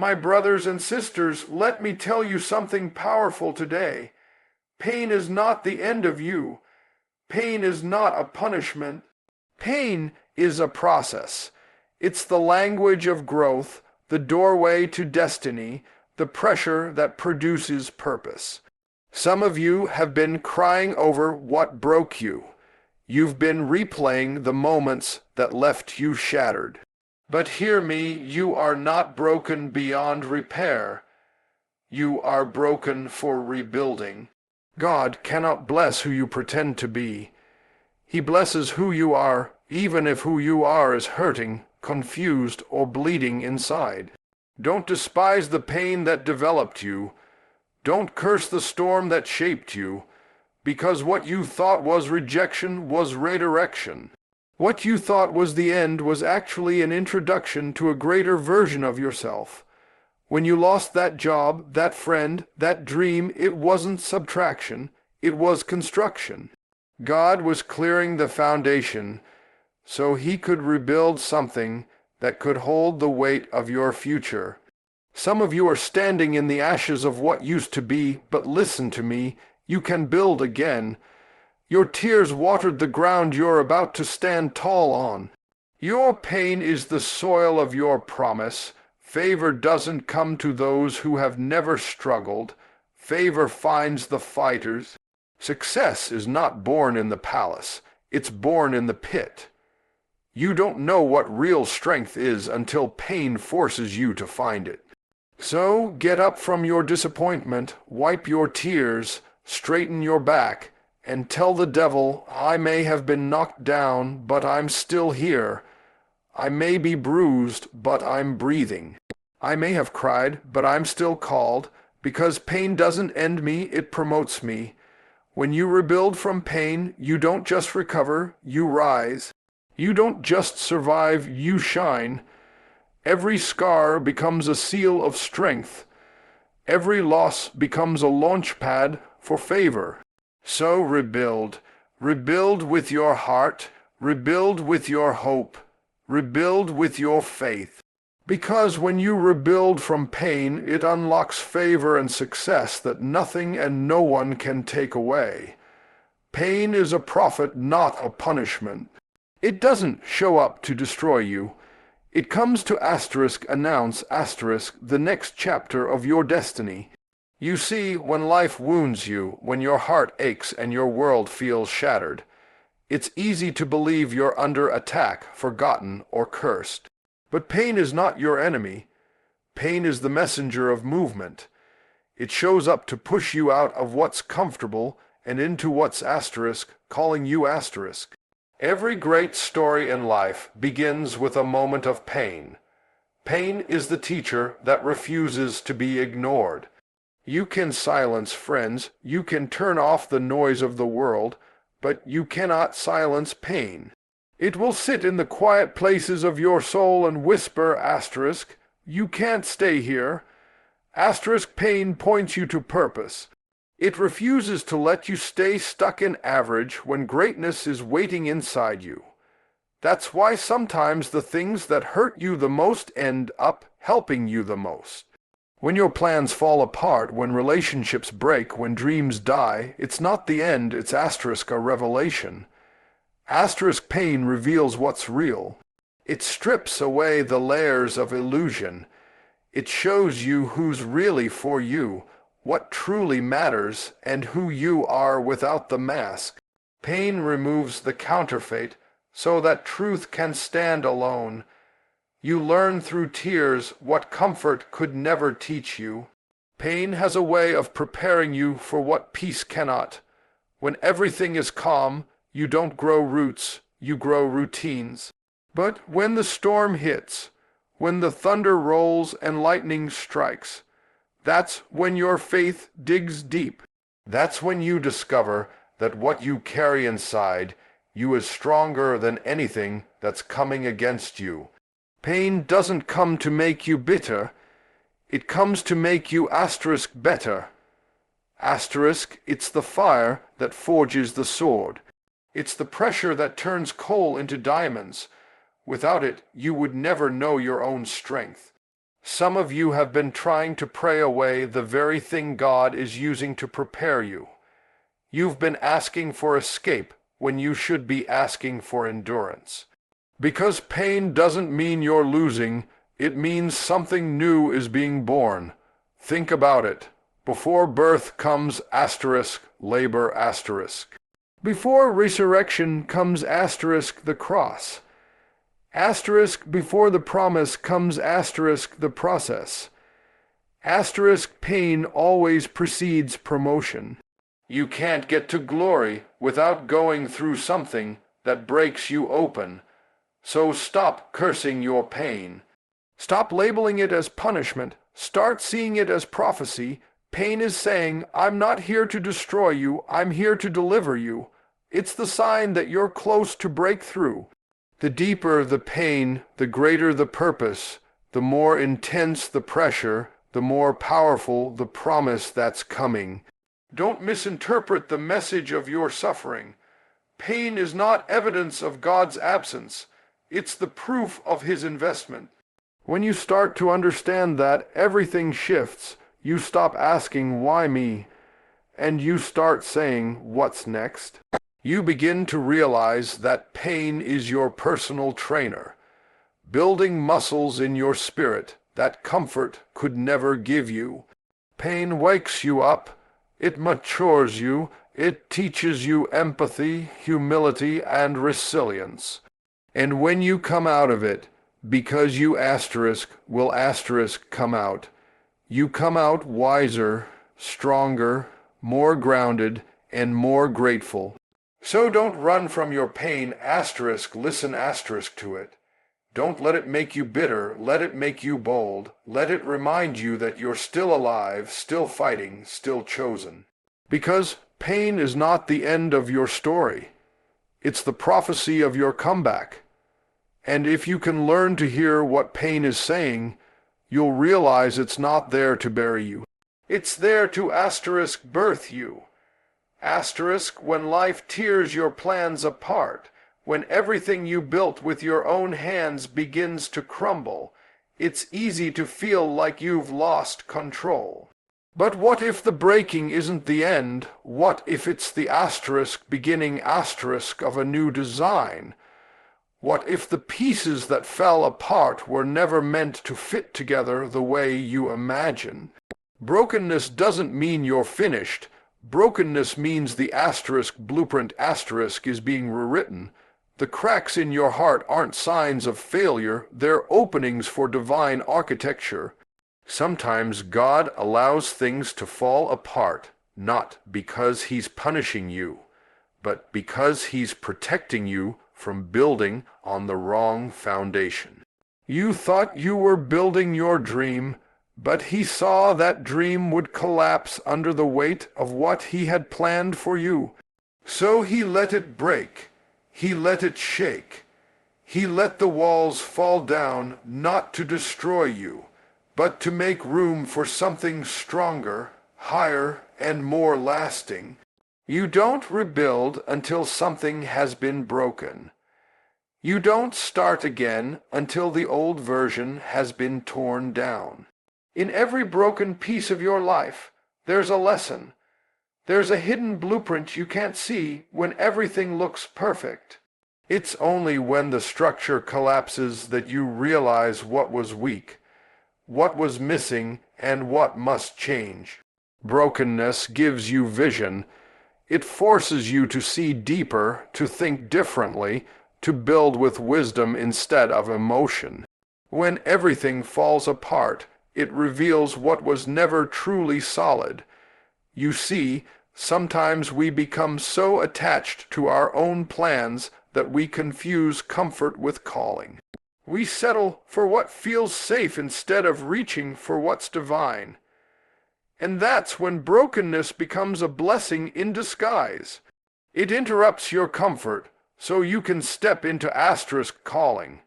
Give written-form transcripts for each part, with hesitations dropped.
My brothers and sisters, let me tell you something powerful today. Pain is not the end of you. Pain is not a punishment. Pain is a process. It's the language of growth, the doorway to destiny, the pressure that produces purpose. Some of you have been crying over what broke you. You've been replaying the moments that left you shattered. But hear me, you are not broken beyond repair. You are broken for rebuilding. God cannot bless who you pretend to be. He blesses who you are, even if who you are is hurting, confused, or bleeding inside. Don't despise the pain that developed you. Don't curse the storm that shaped you, because what you thought was rejection was redirection. What you thought was the end was actually an introduction to a greater version of yourself. When you lost that job, that friend, that dream, it wasn't subtraction, it was construction. God was clearing the foundation so he could rebuild something that could hold the weight of your future. Some of you are standing in the ashes of what used to be, but listen to me, you can build again. Your tears watered the ground you're about to stand tall on. Your pain is the soil of your promise. Favor doesn't come to those who have never struggled. Favor finds the fighters. Success is not born in the palace. It's born in the pit. You don't know what real strength is until pain forces you to find it. So get up from your disappointment, wipe your tears, straighten your back, and tell the devil, I may have been knocked down, but I'm still here. I may be bruised, but I'm breathing. I may have cried, but I'm still called, because pain doesn't end me, it promotes me. When you rebuild from pain, you don't just recover, you rise. You don't just survive, you shine. Every scar becomes a seal of strength. Every loss becomes a launch pad for favor. So rebuild. Rebuild with your heart. Rebuild with your hope. Rebuild with your faith. Because when you rebuild from pain, it unlocks favor and success that nothing and no one can take away. Pain is a prophet, not a punishment. It doesn't show up to destroy you. It comes to announce the next chapter of your destiny. You see, when life wounds you, when your heart aches and your world feels shattered, it's easy to believe you're under attack, forgotten, or cursed. But pain is not your enemy. Pain is the messenger of movement. It shows up to push you out of what's comfortable and into what's calling you asterisk. Every great story in life begins with a moment of pain. Pain is the teacher that refuses to be ignored. You can silence friends, you can turn off the noise of the world, but you cannot silence pain. It will sit in the quiet places of your soul and whisper, you can't stay here. Pain points you to purpose. It refuses to let you stay stuck in average when greatness is waiting inside you. That's why sometimes the things that hurt you the most end up helping you the most. When your plans fall apart, when relationships break, when dreams die, it's not the end, it's a revelation. Pain reveals what's real. It strips away the layers of illusion. It shows you who's really for you, what truly matters, and who you are without the mask. Pain removes the counterfeit so that truth can stand alone. You learn through tears what comfort could never teach you. Pain has a way of preparing you for what peace cannot. When everything is calm, you don't grow roots, you grow routines. But when the storm hits, when the thunder rolls and lightning strikes, that's when your faith digs deep. That's when you discover that what you carry inside you is stronger than anything that's coming against you. Pain doesn't come to make you bitter. It comes to make you better. It's the fire that forges the sword. It's the pressure that turns coal into diamonds. Without it, you would never know your own strength. Some of you have been trying to pray away the very thing God is using to prepare you. You've been asking for escape when you should be asking for endurance. Because pain doesn't mean you're losing, it means something new is being born. Think about it. Before birth comes labor. Before resurrection comes the cross. Before the promise comes the process. Pain always precedes promotion. You can't get to glory without going through something that breaks you open. So stop cursing your pain. Stop labeling it as punishment. Start seeing it as prophecy. Pain is saying, I'm not here to destroy you, I'm here to deliver you. It's the sign that you're close to breakthrough. The deeper the pain, the greater the purpose. The more intense the pressure, the more powerful the promise that's coming. Don't misinterpret the message of your suffering. Pain is not evidence of God's absence. It's the proof of his investment. When you start to understand that, everything shifts. You stop asking, why me? And you start saying, what's next? You begin to realize that pain is your personal trainer, building muscles in your spirit that comfort could never give you. Pain wakes you up. It matures you. It teaches you empathy, humility, and resilience. And when you come out of it, because you will come out, you come out wiser, stronger, more grounded, and more grateful. So don't run from your pain, listen to it. Don't let it make you bitter, let it make you bold. Let it remind you that you're still alive, still fighting, still chosen. Because pain is not the end of your story. It's the prophecy of your comeback. And if you can learn to hear what pain is saying, you'll realize it's not there to bury you. It's there to birth you. When life tears your plans apart, when everything you built with your own hands begins to crumble, it's easy to feel like you've lost control. But what if the breaking isn't the end? What if it's the beginning of a new design? What if the pieces that fell apart were never meant to fit together the way you imagine? Brokenness doesn't mean you're finished. Brokenness means the blueprint is being rewritten. The cracks in your heart aren't signs of failure, they're openings for divine architecture. Sometimes God allows things to fall apart, not because he's punishing you, but because he's protecting you from building on the wrong foundation. You thought you were building your dream, but he saw that dream would collapse under the weight of what he had planned for you. So he let it break. He let it shake. He let the walls fall down, not to destroy you, but to make room for something stronger, higher, and more lasting. You don't rebuild until something has been broken. You don't start again until the old version has been torn down. In every broken piece of your life, there's a lesson. There's a hidden blueprint you can't see when everything looks perfect. It's only when the structure collapses that you realize what was weak, what was missing, and what must change. Brokenness gives you vision. It forces you to see deeper, to think differently, to build with wisdom instead of emotion. When everything falls apart, it reveals what was never truly solid. You see, sometimes we become so attached to our own plans that we confuse comfort with calling. We settle for what feels safe instead of reaching for what's divine. And that's when brokenness becomes a blessing in disguise. It interrupts your comfort, so you can step into calling.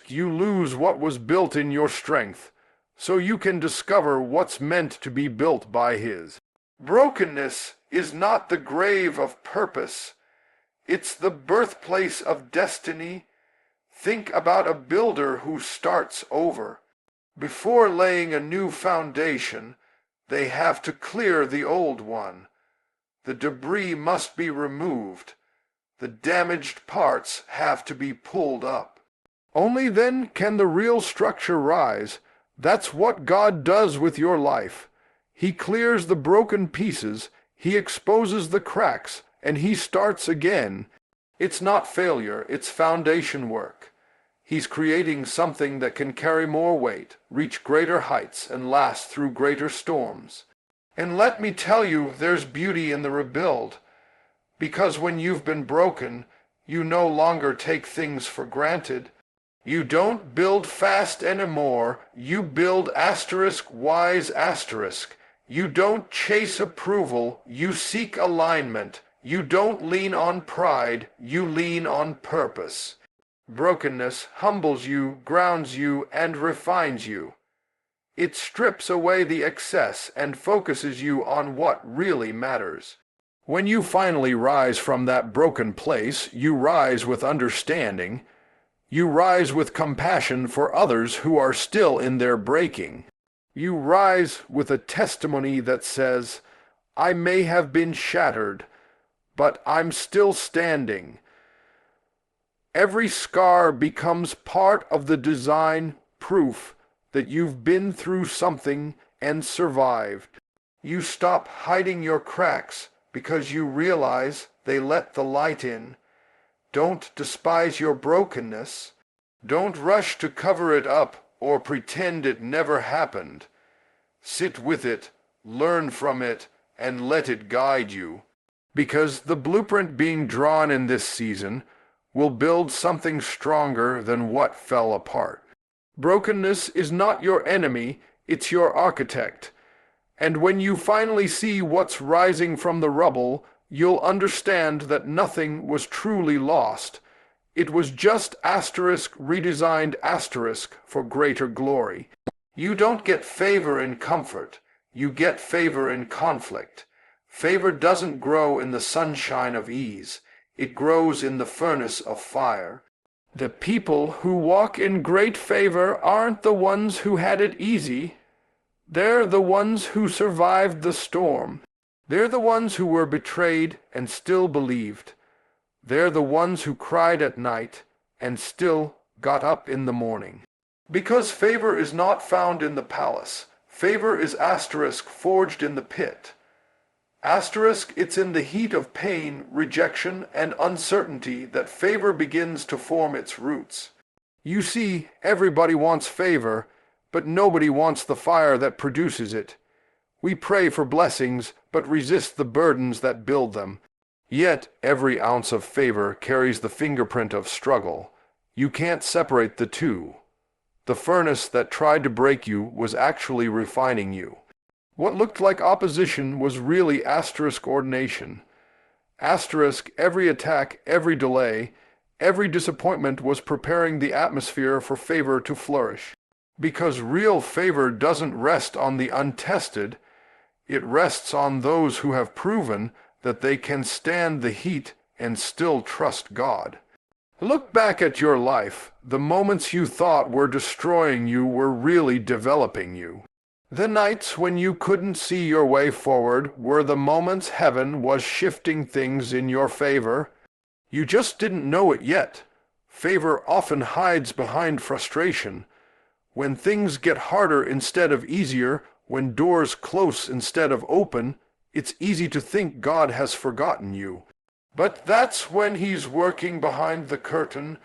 You lose what was built in your strength, so you can discover what's meant to be built by his. Brokenness is not the grave of purpose. It's the birthplace of destiny. Think about a builder who starts over. Before laying a new foundation, they have to clear the old one. The debris must be removed. The damaged parts have to be pulled up. Only then can the real structure rise. That's what God does with your life. He clears the broken pieces, He exposes the cracks, and He starts again. It's not failure, it's foundation work. He's creating something that can carry more weight, reach greater heights, and last through greater storms. And let me tell you, there's beauty in the rebuild. Because when you've been broken, you no longer take things for granted. You don't build fast anymore. You build *wise*. You don't chase approval. You seek alignment. You don't lean on pride. You lean on purpose. Brokenness humbles you, grounds you, and refines you. It strips away the excess and focuses you on what really matters. When you finally rise from that broken place, you rise with understanding. You rise with compassion for others who are still in their breaking. You rise with a testimony that says, I may have been shattered, but I'm still standing. Every scar becomes part of the design, proof that you've been through something and survived. You stop hiding your cracks because you realize they let the light in. Don't despise your brokenness. Don't rush to cover it up or pretend it never happened. Sit with it, learn from it, and let it guide you. Because the blueprint being drawn in this season will build something stronger than what fell apart. Brokenness is not your enemy, it's your architect. And when you finally see what's rising from the rubble, you'll understand that nothing was truly lost. It was just redesigned for greater glory. You don't get favor in comfort. You get favor in conflict. Favor doesn't grow in the sunshine of ease. It grows in the furnace of fire. The people who walk in great favor aren't the ones who had it easy. They're the ones who survived the storm. They're the ones who were betrayed and still believed. They're the ones who cried at night and still got up in the morning. Because favor is not found in the palace. Favor is forged in the pit. It's in the heat of pain, rejection, and uncertainty that favor begins to form its roots. You see, everybody wants favor, but nobody wants the fire that produces it. We pray for blessings, but resist the burdens that build them. Yet every ounce of favor carries the fingerprint of struggle. You can't separate the two. The furnace that tried to break you was actually refining you. What looked like opposition was really ordination. Every attack, every delay, every disappointment was preparing the atmosphere for favor to flourish. Because real favor doesn't rest on the untested, it rests on those who have proven that they can stand the heat and still trust God. Look back at your life. The moments you thought were destroying you were really developing you. The nights when you couldn't see your way forward were the moments heaven was shifting things in your favor. You just didn't know it yet. Favor often hides behind frustration. When things get harder instead of easier, when doors close instead of open, it's easy to think God has forgotten you. But that's when He's working behind the curtain,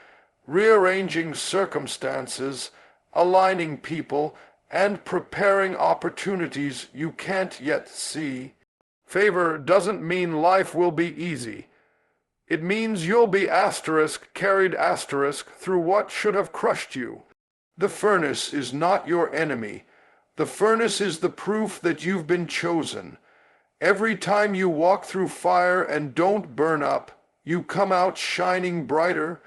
rearranging circumstances, aligning people, and preparing opportunities you can't yet see. Favor doesn't mean life will be easy. It means you'll be carried through what should have crushed you. The furnace is not your enemy. The furnace is the proof that you've been chosen. Every time you walk through fire and don't burn up, you come out shining brighter.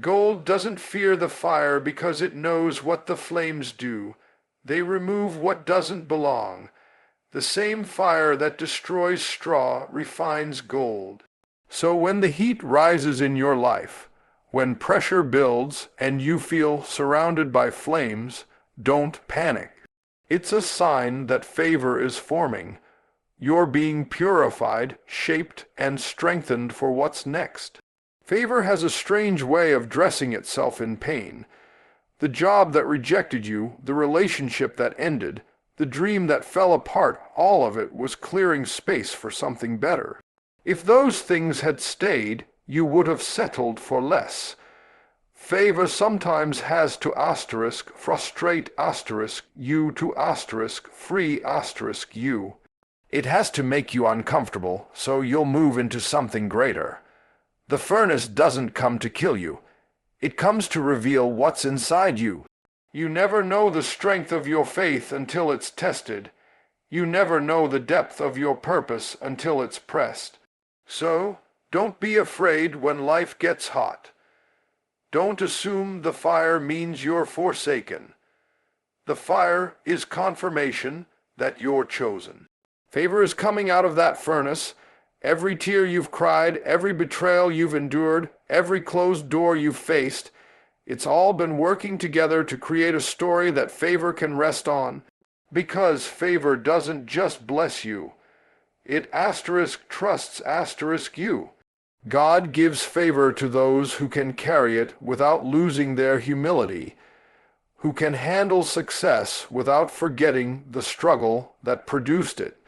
Gold doesn't fear the fire because it knows what the flames do. They remove what doesn't belong. The same fire that destroys straw refines gold. So when the heat rises in your life, when pressure builds and you feel surrounded by flames, Don't panic. It's a sign that favor is forming. You're being purified, shaped, and strengthened for what's next. Favor has a strange way of dressing itself in pain. The job that rejected you, the relationship that ended, the dream that fell apart, all of it was clearing space for something better. If those things had stayed, you would have settled for less. Favor sometimes has to frustrate you to free you. It has to make you uncomfortable, so you'll move into something greater. The furnace doesn't come to kill you. It comes to reveal what's inside you. You never know the strength of your faith until it's tested. You never know the depth of your purpose until it's pressed. So, don't be afraid when life gets hot. Don't assume the fire means you're forsaken. The fire is confirmation that you're chosen. Favor is coming out of that furnace. Every tear you've cried, every betrayal you've endured, every closed door you've faced, it's all been working together to create a story that favor can rest on. Because favor doesn't just bless you. It trusts you. God gives favor to those who can carry it without losing their humility, who can handle success without forgetting the struggle that produced it.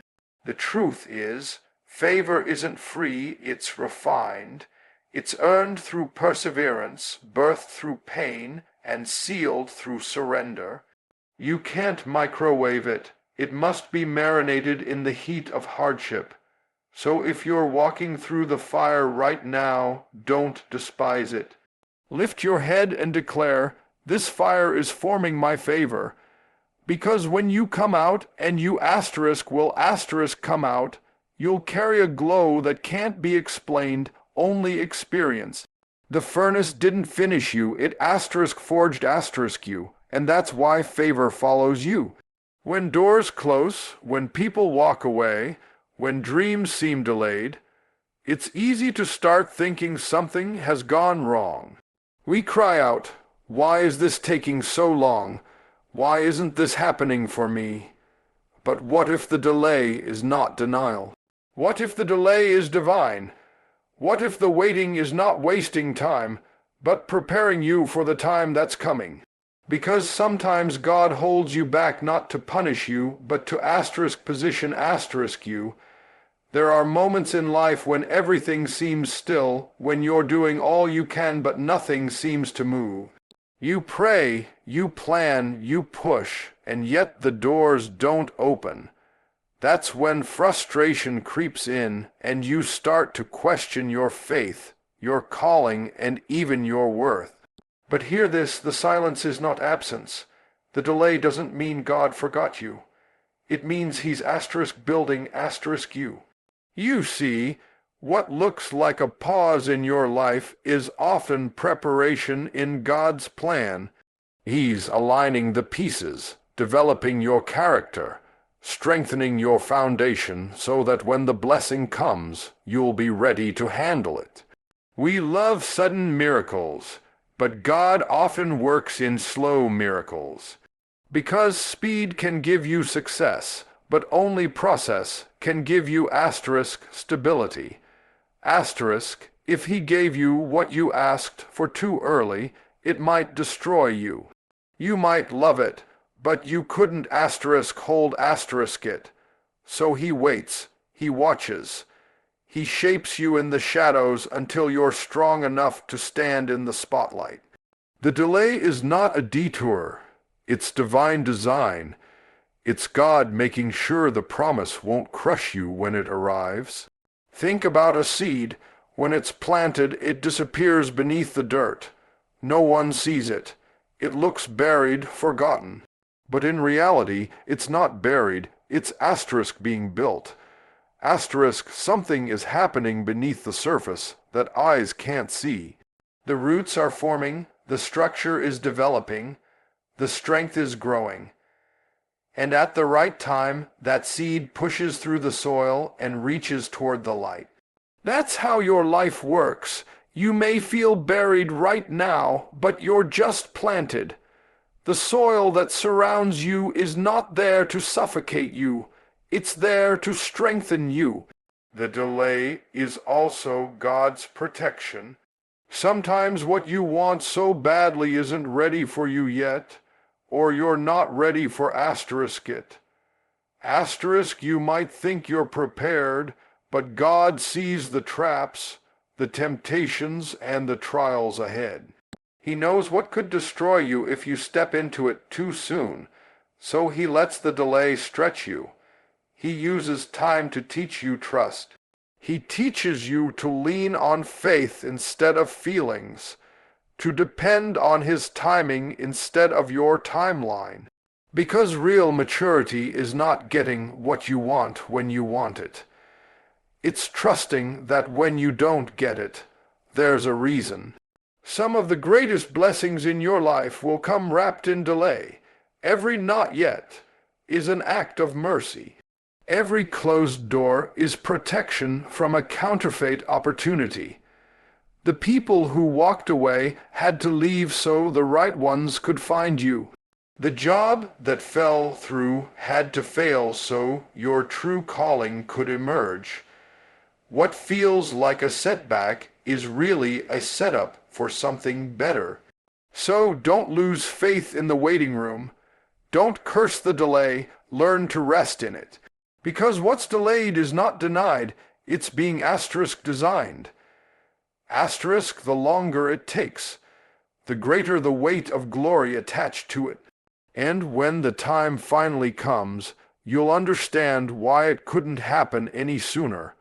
The truth is, favor isn't free, it's refined. It's earned through perseverance, birthed through pain, and sealed through surrender. You can't microwave it. It must be marinated in the heat of hardship. So if you're walking through the fire right now, don't despise it. Lift your head and declare, "This fire is forming my favor." Because when you come out, and you will come out, you'll carry a glow that can't be explained, only experienced. The furnace didn't finish you, it forged you, and that's why favor follows you. When doors close, when people walk away, when dreams seem delayed, it's easy to start thinking something has gone wrong. We cry out, "Why is this taking so long? Why isn't this happening for me?" But what if the delay is not denial? What if the delay is divine? What if the waiting is not wasting time, but preparing you for the time that's coming? Because sometimes God holds you back not to punish you, but to position you. There are moments in life when everything seems still, when you're doing all you can but nothing seems to move. You pray, you plan, you push, and yet the doors don't open. That's when frustration creeps in and you start to question your faith, your calling, and even your worth. But hear this, the silence is not absence. The delay doesn't mean God forgot you. It means he's building you. You see, what looks like a pause in your life is often preparation in God's plan. He's aligning the pieces, developing your character, strengthening your foundation so that when the blessing comes, you'll be ready to handle it. We love sudden miracles, but God often works in slow miracles. Because speed can give you success, but only process can give you stability. If he gave you what you asked for too early, it might destroy you. You might love it, but you couldn't hold it. So he waits, he watches. He shapes you in the shadows until you're strong enough to stand in the spotlight. The delay is not a detour. It's divine design. It's God making sure the promise won't crush you when it arrives. Think about a seed. When it's planted, it disappears beneath the dirt. No one sees it. It looks buried, forgotten. But in reality, it's not buried. It's being built. Something is happening beneath the surface that eyes can't see. The roots are forming, the structure is developing, the strength is growing. And at the right time, that seed pushes through the soil and reaches toward the light. That's how your life works. You may feel buried right now, but you're just planted. The soil that surrounds you is not there to suffocate you. It's there to strengthen you. The delay is also God's protection. Sometimes what you want so badly isn't ready for you yet, or you're not ready for it. You might think you're prepared, but God sees the traps, the temptations, and the trials ahead. He knows what could destroy you if you step into it too soon, so he lets the delay stretch you. He uses time to teach you trust. He teaches you to lean on faith instead of feelings, to depend on his timing instead of your timeline. Because real maturity is not getting what you want when you want it. It's trusting that when you don't get it, there's a reason. Some of the greatest blessings in your life will come wrapped in delay. Every not yet is an act of mercy. Every closed door is protection from a counterfeit opportunity. The people who walked away had to leave so the right ones could find you. The job that fell through had to fail so your true calling could emerge. What feels like a setback is really a setup for something better. So don't lose faith in the waiting room. Don't curse the delay, learn to rest in it. Because what's delayed is not denied, it's being designed. The longer it takes, the greater the weight of glory attached to it. And when the time finally comes, you'll understand why it couldn't happen any sooner.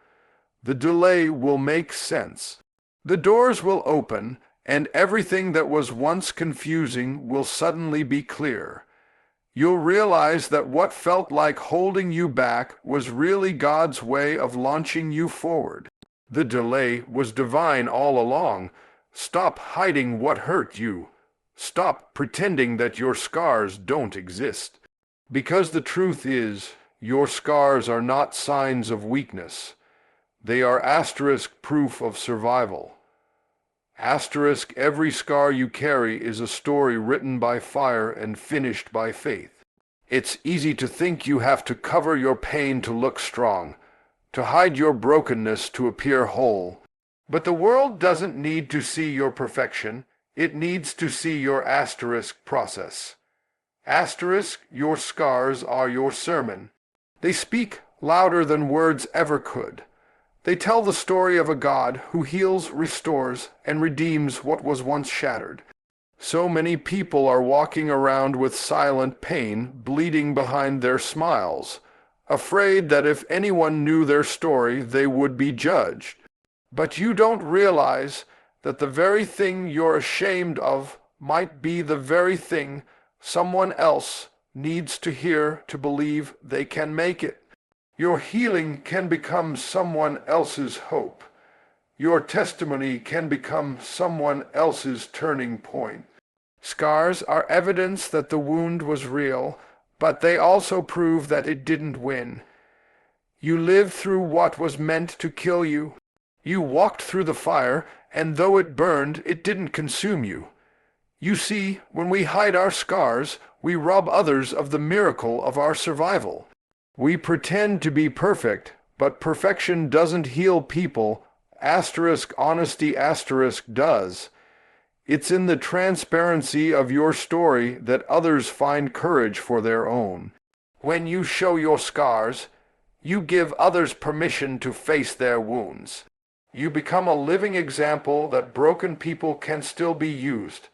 The delay will make sense. The doors will open, and everything that was once confusing will suddenly be clear. You'll realize that what felt like holding you back was really God's way of launching you forward. The delay was divine all along. Stop hiding what hurt you. Stop pretending that your scars don't exist. Because the truth is, your scars are not signs of weakness. They are proof of survival. Every scar you carry is a story written by fire and finished by faith. It's easy to think you have to cover your pain to look strong, to hide your brokenness to appear whole. But the world doesn't need to see your perfection. It needs to see your process. Your scars are your sermon. They speak louder than words ever could. They tell the story of a God who heals, restores, and redeems what was once shattered. So many people are walking around with silent pain, bleeding behind their smiles, afraid that if anyone knew their story, they would be judged. But you don't realize that the very thing you're ashamed of might be the very thing someone else needs to hear to believe they can make it. Your healing can become someone else's hope. Your testimony can become someone else's turning point. Scars are evidence that the wound was real, but they also prove that it didn't win. You lived through what was meant to kill you. You walked through the fire, and though it burned, it didn't consume you. You see, when we hide our scars, we rob others of the miracle of our survival. We pretend to be perfect, but perfection doesn't heal people. Honesty does. It's in the transparency of your story that others find courage for their own. When you show your scars, you give others permission to face their wounds. You become a living example that broken people can still be used,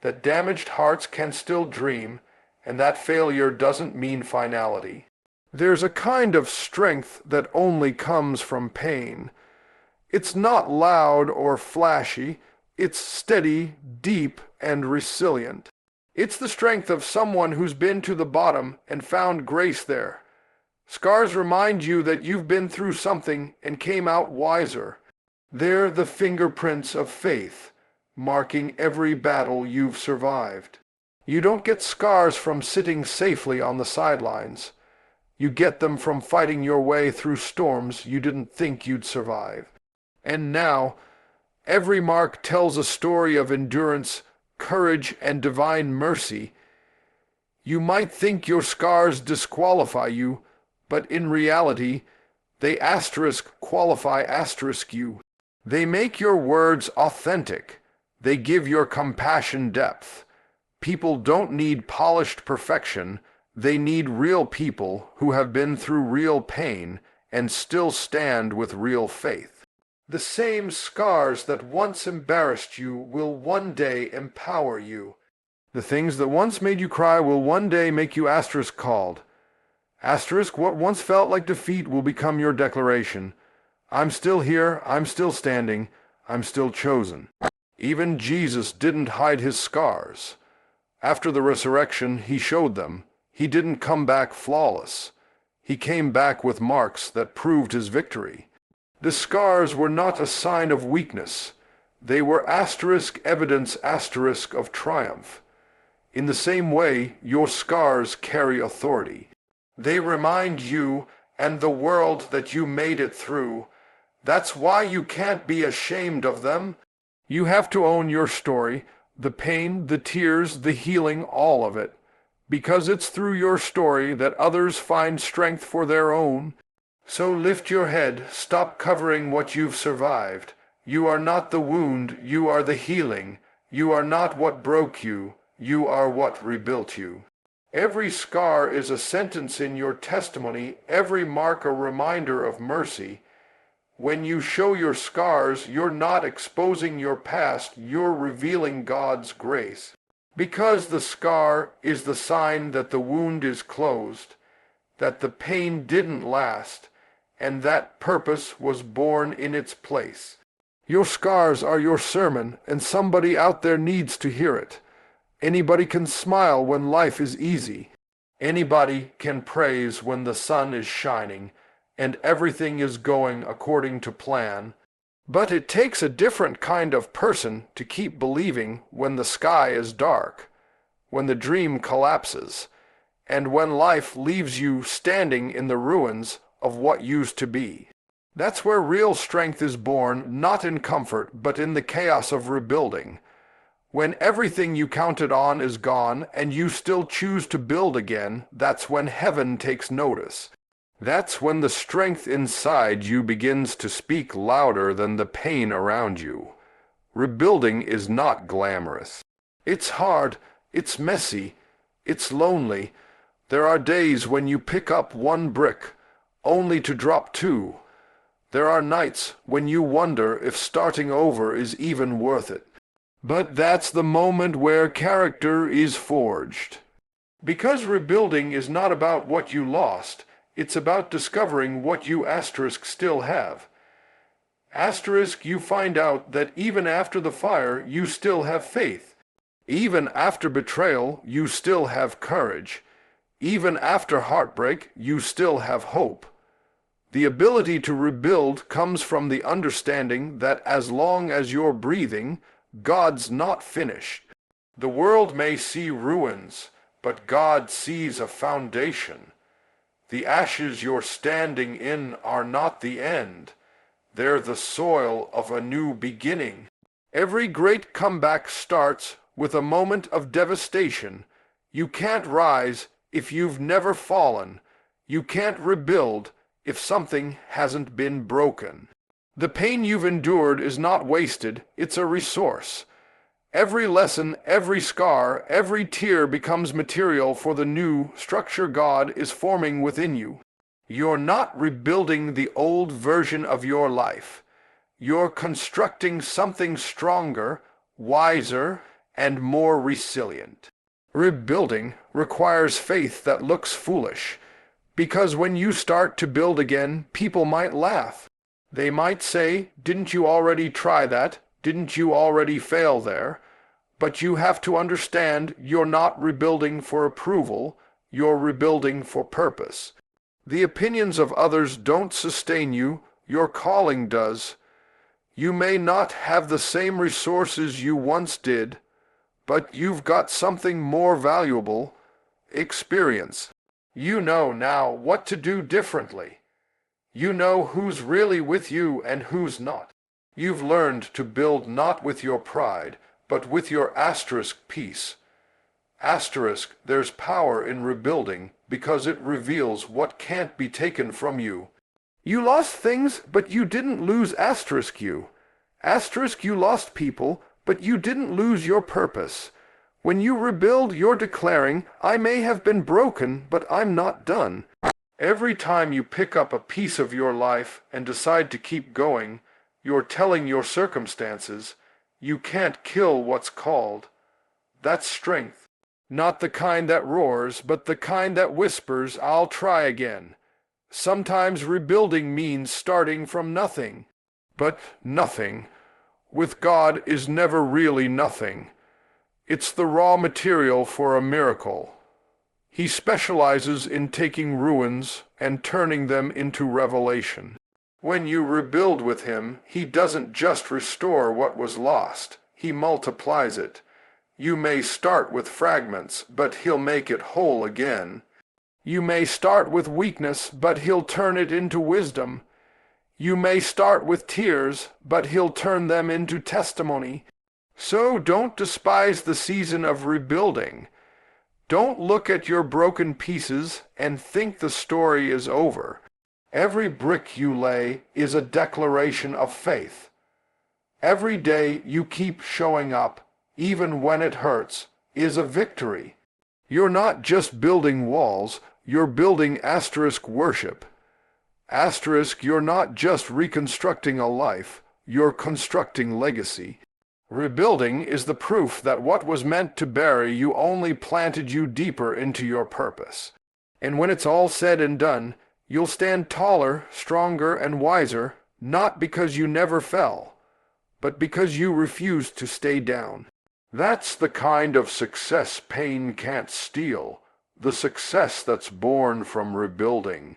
that damaged hearts can still dream, and that failure doesn't mean finality. There's a kind of strength that only comes from pain. It's not loud or flashy. It's steady, deep, and resilient. It's the strength of someone who's been to the bottom and found grace there. Scars remind you that you've been through something and came out wiser. They're the fingerprints of faith, marking every battle you've survived. You don't get scars from sitting safely on the sidelines. You get them from fighting your way through storms you didn't think you'd survive. And now, every mark tells a story of endurance, courage, and divine mercy. You might think your scars disqualify you, but in reality, they qualify you. They make your words authentic. They give your compassion depth. People don't need polished perfection. They need real people who have been through real pain and still stand with real faith. The same scars that once embarrassed you will one day empower you. The things that once made you cry will one day make you called. What once felt like defeat will become your declaration. I'm still here, I'm still standing, I'm still chosen. Even Jesus didn't hide his scars. After the resurrection, he showed them. He didn't come back flawless. He came back with marks that proved his victory. The scars were not a sign of weakness. They were evidence of triumph. In the same way, your scars carry authority. They remind you and the world that you made it through. That's why you can't be ashamed of them. You have to own your story, the pain, the tears, the healing, all of it. Because it's through your story that others find strength for their own. So lift your head, stop covering what you've survived. You are not the wound, you are the healing. You are not what broke you, you are what rebuilt you. Every scar is a sentence in your testimony, every mark a reminder of mercy. When you show your scars, you're not exposing your past, you're revealing God's grace. Because the scar is the sign that the wound is closed, that the pain didn't last, and that purpose was born in its place. Your scars are your sermon, and somebody out there needs to hear it. Anybody can smile when life is easy. Anybody can praise when the sun is shining and everything is going according to plan. But it takes a different kind of person to keep believing when the sky is dark, when the dream collapses, and when life leaves you standing in the ruins of what used to be. That's where real strength is born, not in comfort, but in the chaos of rebuilding. When everything you counted on is gone and you still choose to build again, that's when heaven takes notice. That's when the strength inside you begins to speak louder than the pain around you. Rebuilding is not glamorous. It's hard, it's messy, it's lonely. There are days when you pick up one brick, only to drop two. There are nights when you wonder if starting over is even worth it. But that's the moment where character is forged. Because rebuilding is not about what you lost, it's about discovering what you still have. You find out that even after the fire, you still have faith. Even after betrayal, you still have courage. Even after heartbreak, you still have hope. The ability to rebuild comes from the understanding that as long as you're breathing, God's not finished. The world may see ruins, but God sees a foundation. The ashes you're standing in are not the end. They're the soil of a new beginning. Every great comeback starts with a moment of devastation. You can't rise if you've never fallen. You can't rebuild if something hasn't been broken. The pain you've endured is not wasted, it's a resource. Every lesson, every scar, every tear becomes material for the new structure God is forming within you. You're not rebuilding the old version of your life. You're constructing something stronger, wiser, and more resilient. Rebuilding requires faith that looks foolish, because when you start to build again, people might laugh. They might say, "Didn't you already try that? Didn't you already fail there?" But you have to understand you're not rebuilding for approval, you're rebuilding for purpose. The opinions of others don't sustain you, your calling does. You may not have the same resources you once did, but you've got something more valuable: experience. You know now what to do differently. You know who's really with you and who's not. You've learned to build not with your pride, but with your peace. There's power in rebuilding because it reveals what can't be taken from you. You lost things, but you didn't lose you. You lost people, but you didn't lose your purpose. When you rebuild, you're declaring, I may have been broken, but I'm not done. Every time you pick up a piece of your life and decide to keep going, you're telling your circumstances, you can't kill what's called. That's strength. Not the kind that roars, but the kind that whispers, I'll try again. Sometimes rebuilding means starting from nothing. But nothing, with God, is never really nothing. It's the raw material for a miracle. He specializes in taking ruins and turning them into revelation. When you rebuild with him, he doesn't just restore what was lost, he multiplies it. You may start with fragments, but he'll make it whole again. You may start with weakness, but he'll turn it into wisdom. You may start with tears, but he'll turn them into testimony. So don't despise the season of rebuilding. Don't look at your broken pieces and think the story is over. Every brick you lay is a declaration of faith. Every day you keep showing up, even when it hurts, is a victory. You're not just building walls, you're building worship. You're not just reconstructing a life, you're constructing legacy. Rebuilding is the proof that what was meant to bury you only planted you deeper into your purpose. And when it's all said and done, you'll stand taller, stronger, and wiser, not because you never fell, but because you refused to stay down. That's the kind of success pain can't steal, the success that's born from rebuilding.